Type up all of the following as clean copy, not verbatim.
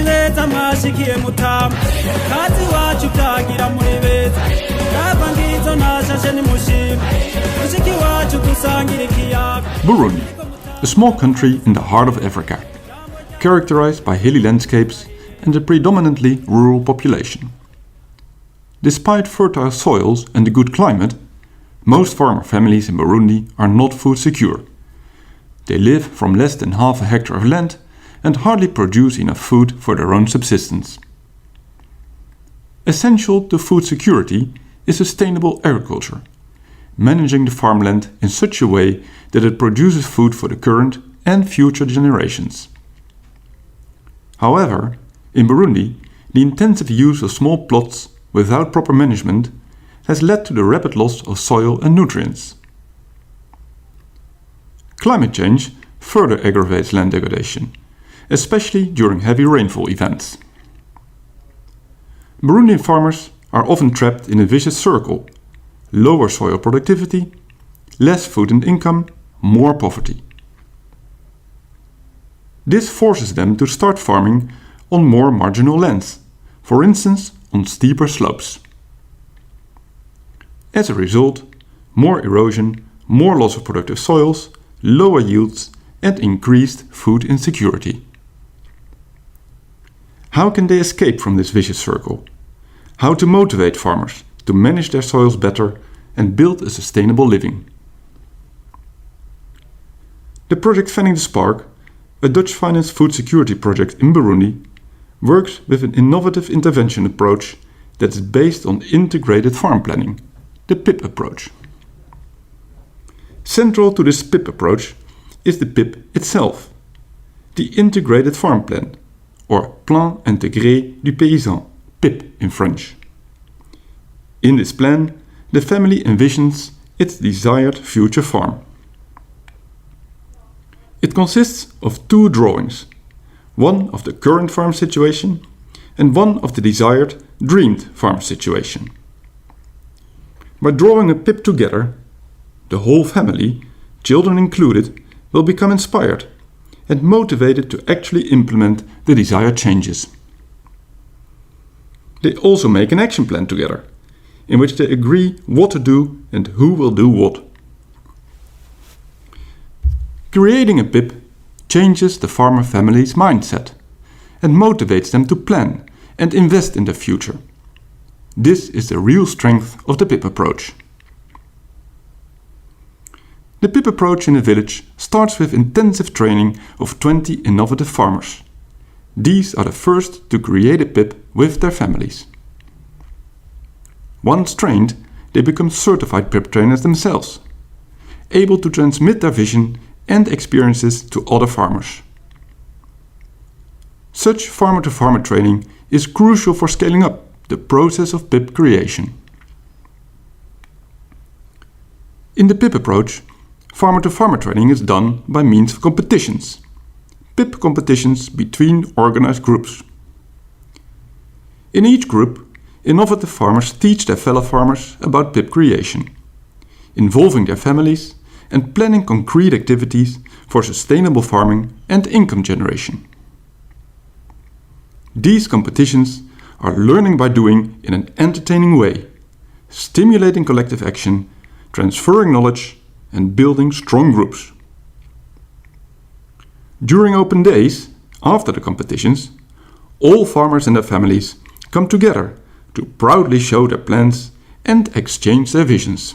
Bagenzi beza mwashikiye mutamu kazi wacu byagira muri beza Kava ngizo nashashe ni mushima Mushiki wacu dusangira ikiyaga. Burundi, a small country in the heart of Africa, characterized by hilly landscapes and a predominantly rural population. Despite fertile soils and a good climate, most farmer families in Burundi are not food secure. They live from less than half a hectare of land and hardly produce enough food for their own subsistence. Essential to food security is sustainable agriculture, managing the farmland in such a way that it produces food for the current and future generations. However, in Burundi, the intensive use of small plots without proper management has led to the rapid loss of soil and nutrients. Climate change further aggravates land degradation, especially during heavy rainfall events. Burundian farmers are often trapped in a vicious circle: lower soil productivity, less food and income, more poverty. This forces them to start farming on more marginal lands, for instance on steeper slopes. As a result, more erosion, more loss of productive soils, lower yields and increased food insecurity. How can they escape from this vicious circle? How to motivate farmers to manage their soils better and build a sustainable living? The project Fanning the Spark, a Dutch-financed food security project in Burundi, works with an innovative intervention approach that is based on integrated farm planning, the Pip Approach. Central to this Pip Approach is the PIP itself, the Integrated Farm Plan, or Plan Intégré du Paysan, PIP in French. In this plan, the family envisions its desired future farm. It consists of two drawings, one of the current farm situation and one of the desired, dreamed farm situation. By drawing a PIP together, the whole family, children included, will become inspired and motivated to actually implement the desired changes. They also make an action plan together, in which they agree what to do and who will do what. Creating a PIP changes the farmer family's mindset and motivates them to plan and invest in their future. This is the real strength of the Pip Approach. The Pip Approach in a village starts with intensive training of 20 innovative farmers. These are the first to create a PIP with their families. Once trained, they become certified PIP trainers themselves, able to transmit their vision and experiences to other farmers. Such farmer-to-farmer training is crucial for scaling up the process of PIP creation. In the Pip Approach, farmer-to-farmer training is done by means of competitions, PIP competitions between organized groups. In each group, innovative farmers teach their fellow farmers about PIP creation, involving their families and planning concrete activities for sustainable farming and income generation. These competitions are learning by doing in an entertaining way, stimulating collective action, transferring knowledge, and building strong groups. During open days, after the competitions, all farmers and their families come together to proudly show their plans and exchange their visions.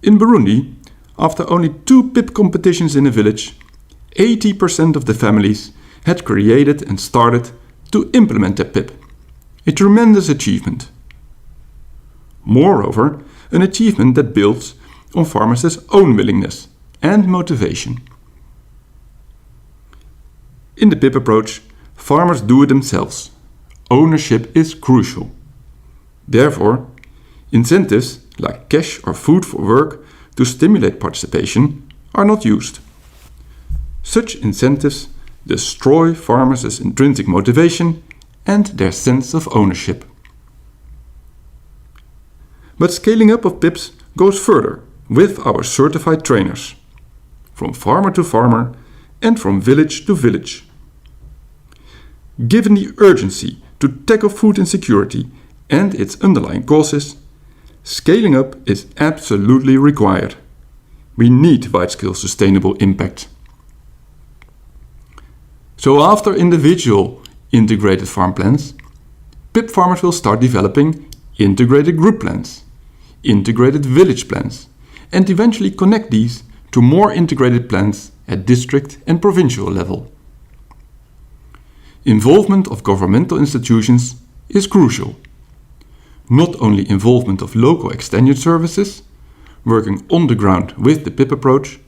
In Burundi, after only 2 PIP competitions in a village, 80% of the families had created and started to implement their PIP, a tremendous achievement. Moreover, an achievement that builds on farmers' own willingness and motivation. In the PIP approach, farmers do it themselves. Ownership is crucial. Therefore, incentives like cash or food for work to stimulate participation are not used. Such incentives destroy farmers' intrinsic motivation and their sense of ownership. But scaling up of PIPs goes further with our certified trainers, from farmer to farmer and from village to village. Given the urgency to tackle food insecurity and its underlying causes, scaling up is absolutely required. We need wide-scale sustainable impact. So after individual integrated farm plans, PIP farmers will start developing integrated group plans, integrated village plans, and eventually connect these to more integrated plans at district and provincial level. Involvement of governmental institutions is crucial. Not only involvement of local extension services, working on the ground with the PIP approach,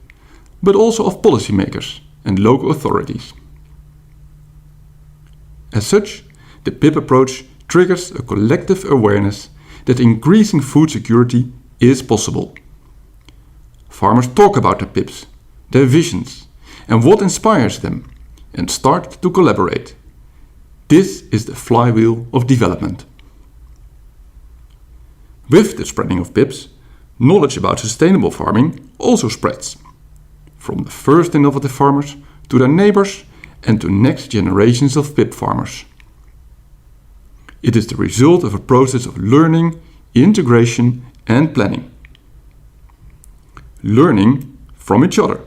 but also of policymakers and local authorities. As such, the PIP approach triggers a collective awareness that increasing food security is possible. Farmers talk about their PIPs, their visions, and what inspires them, and start to collaborate. This is the flywheel of development. With the spreading of PIPs, knowledge about sustainable farming also spreads, from the first innovative farmers to their neighbors and to next generations of PIP farmers. It is the result of a process of learning, integration and planning. Learning from each other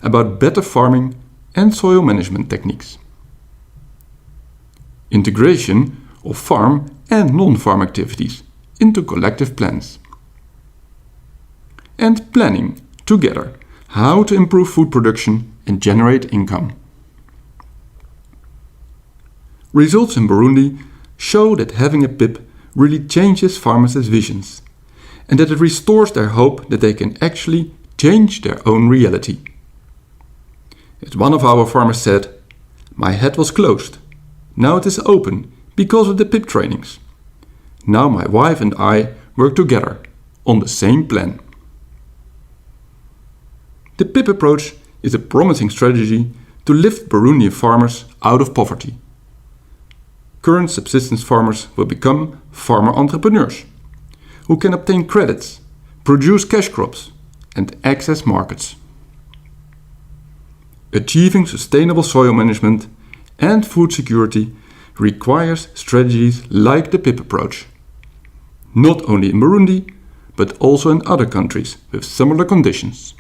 about better farming and soil management techniques. Integration of farm and non-farm activities into collective plans. And planning together how to improve food production and generate income. Results in Burundi show that having a PIP really changes farmers' visions and that it restores their hope that they can actually change their own reality. As one of our farmers said, "My head was closed. Now it is open because of the PIP trainings. Now my wife and I work together on the same plan." The PIP approach is a promising strategy to lift Burundian farmers out of poverty. Current subsistence farmers will become farmer entrepreneurs, who can obtain credits, produce cash crops, and access markets. Achieving sustainable soil management and food security requires strategies like the PIP approach, not only in Burundi, but also in other countries with similar conditions.